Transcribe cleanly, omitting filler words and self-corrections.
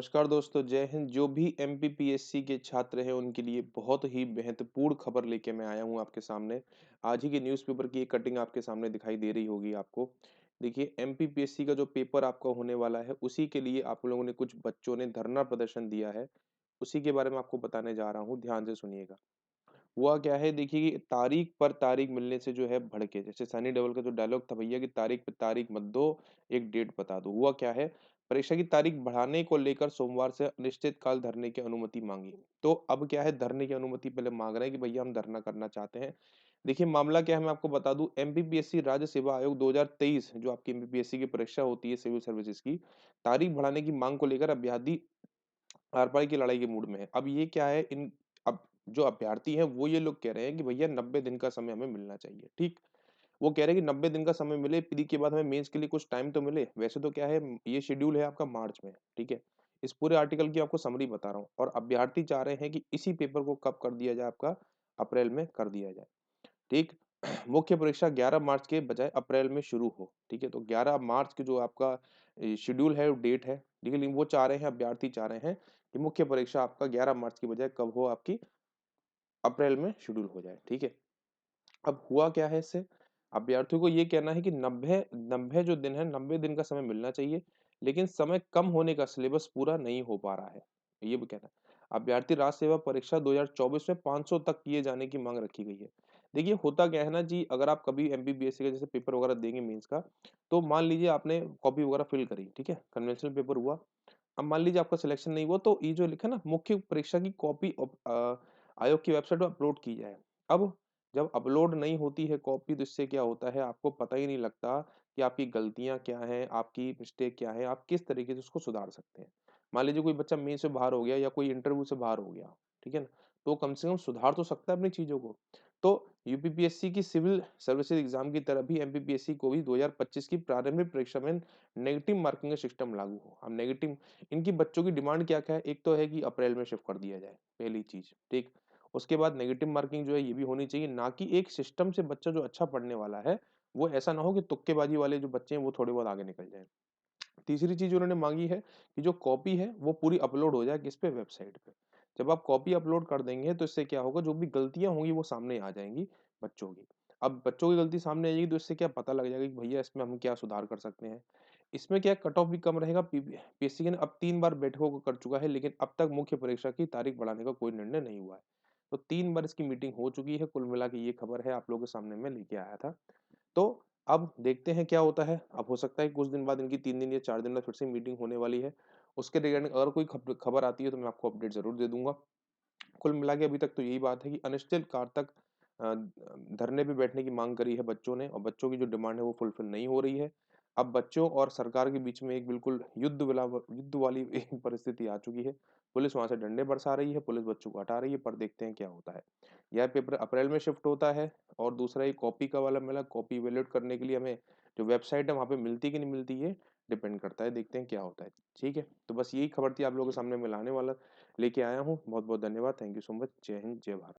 नमस्कार दोस्तों, जय हिंद। जो भी एमपीपीएससी के छात्र हैं, उनके लिए बहुत ही महत्वपूर्ण खबर लेके मैं आया हूँ आपके सामने। आज ही के न्यूज़पेपर की एक कटिंग आपके सामने दिखाई दे रही होगी आपको। देखिए, एमपीपीएससी का जो पेपर आपका होने वाला है, उसी के लिए आप लोगों ने कुछ बच्चों ने धरना प्रदर्शन दिया है। उसी के बारे में आपको बताने जा रहा हूँ, ध्यान से सुनिएगा। हुआ क्या है देखिए कि तारीख पर तारीख मिलने से जो है भड़के। जैसे सनी देओल का जो डायलॉग था, भैया की तारीख पे तारीख मत दो, एक डेट बता दो। हुआ क्या है, परीक्षा की तारीख बढ़ाने को लेकर सोमवार से अनिश्चितकाल धरने की अनुमति मांगी। तो अब क्या है, धरने की अनुमति पहले मांग रहे हैं कि भैया हम धरना करना चाहते हैं। देखिए मामला क्या है, मैं आपको बता दूं, एमपीपीएससी राज्य सेवा आयोग 2023 जो आपकी एमपीपीएससी की परीक्षा होती है सिविल सर्विसेज की, तारीख बढ़ाने की मांग को लेकर अभ्यर्थी आर-पार की लड़ाई के मूड में है। अब ये क्या है, इन अब जो अभ्यर्थी हैं वो ये लोग कह रहे हैं कि भैया 90 दिन का समय हमें मिलना चाहिए, ठीक? वो कह रहे हैं कि 90 दिन का समय मिले, प्री के बाद हमें मेंस के लिए कुछ टाइम तो मिले। वैसे तो क्या है, ये शेड्यूल है आपका मार्च में, ठीक है? इस पूरे आर्टिकल की आपको समरी बता रहा हूँ और अभ्यर्थी चाह रहे हैं कि इसी पेपर को कब कर दिया जाए, आपका अप्रैल में कर दिया जाए, ठीक? मुख्य परीक्षा 11 मार्च के बजाय अप्रैल में शुरू हो, ठीक है? तो 11 मार्च की जो आपका शेड्यूल है, वो डेट है, ठीक है? लेकिन वो चाह रहे हैं, अभ्यर्थी चाह रहे हैं कि मुख्य परीक्षा आपका 11 मार्च की बजाय कब हो, आपकी अप्रैल में शेड्यूल हो जाए, ठीक है? अब हुआ क्या है इससे, अभ्यर्थियों को ये कहना है कि 90 90 जो दिन है, 90 दिन का समय मिलना चाहिए, लेकिन समय कम होने का सिलेबस पूरा नहीं हो पा रहा है, ये भी कहना है। अभ्यर्थी राज्य सेवा परीक्षा 2024 में 500 तक किए जाने की मांग रखी गई है। देखिए होता क्या है ना जी, अगर आप कभी एमपीपीएससी का जैसे पेपर वगैरह देंगे मेंस का, तो मान लीजिए आपने कॉपी वगैरह फिल करी, ठीक है? कन्वेंशनल पेपर हुआ। अब मान लीजिए आपका सिलेक्शन नहीं हुआ, तो ये जो लिखा ना, मुख्य परीक्षा की कॉपी आयोग की वेबसाइट पर अपलोड की जाए। अब जब अपलोड नहीं होती है कॉपी, तो इससे क्या होता है, आपको पता ही नहीं लगता कि आपकी गलतियाँ क्या हैं, आपकी मिस्टेक क्या है, आप किस तरीके से उसको सुधार सकते हैं। मान लीजिए कोई बच्चा मेंस से बाहर हो गया या कोई इंटरव्यू से बाहर हो गया, ठीक है ना? तो कम से कम सुधार तो सकता है अपनी चीज़ों को। तो यूपीपीएससी की सिविल सर्विसेज एग्ज़ाम की तरह भी एमपीपीएससी को भी 2025 की प्रारंभिक परीक्षा में नेगेटिव मार्किंग का सिस्टम लागू हो। अब नेगेटिव, इनकी बच्चों की डिमांड क्या-क्या है? एक तो है कि अप्रैल में शिफ्ट कर दिया जाए, पहली चीज़, ठीक? उसके बाद नेगेटिव मार्किंग जो है ये भी होनी चाहिए, ना कि एक सिस्टम से बच्चा जो अच्छा पढ़ने वाला है, वो ऐसा ना हो कि तुक्केबाजी वाले जो बच्चे हैं वो थोड़े बहुत आगे निकल जाएँ। तीसरी चीज़ उन्होंने माँगी है कि जो कॉपी है वो पूरी अपलोड हो जाए किस पे, वेबसाइट पे। जब आप कॉपी अपलोड कर देंगे तो इससे क्या होगा, जो भी गलतियाँ होंगी वो सामने आ जाएँगी बच्चों की। अब बच्चों की गलती सामने आ जाएगी तो इससे क्या पता लग जाएगा कि भैया इसमें हम क्या सुधार कर सकते हैं। इसमें क्या कट ऑफ भी कम रहेगा, पीएससी ने अब 3 बार बैठकों को कर चुका है, लेकिन अब तक मुख्य परीक्षा की तारीख बढ़ाने का कोई निर्णय नहीं हुआ है। तो 3 बार इसकी मीटिंग हो चुकी है, कुल मिला के ये खबर है आप लोगों के सामने मैं लेके आया था। तो अब देखते हैं क्या होता है। अब हो सकता है कि कुछ दिन बाद इनकी 3 दिन या 4 दिन बाद फिर से मीटिंग होने वाली है। उसके रिगार्डिंग अगर कोई खबर आती है तो मैं आपको अपडेट ज़रूर दे दूँगा। कुल मिला के अभी तक तो यही बात है कि अनिश्चितकाल तक धरने पे बैठने की माँग करी है बच्चों ने और बच्चों की जो डिमांड है वो फुलफिल नहीं हो रही है। अब बच्चों और सरकार के बीच में एक बिल्कुल युद्ध वाली एक परिस्थिति आ चुकी है। पुलिस वहाँ से डंडे बरसा रही है, पुलिस बच्चों को हटा रही है, पर देखते हैं क्या होता है। यह पेपर अप्रैल में शिफ्ट होता है और दूसरा ये कॉपी का वाला मिला, कॉपी इवैल्यूएट करने के लिए हमें जो वेबसाइट है वहाँ पे मिलती है कि नहीं मिलती, ये डिपेंड करता है, देखते हैं क्या होता है। ठीक है? तो बस यही खबर थी आप लोगों के सामने मैं लाने वाला लेके आया हूँ। बहुत-बहुत धन्यवाद। Thank you so much. जय हिंद, जय भारत।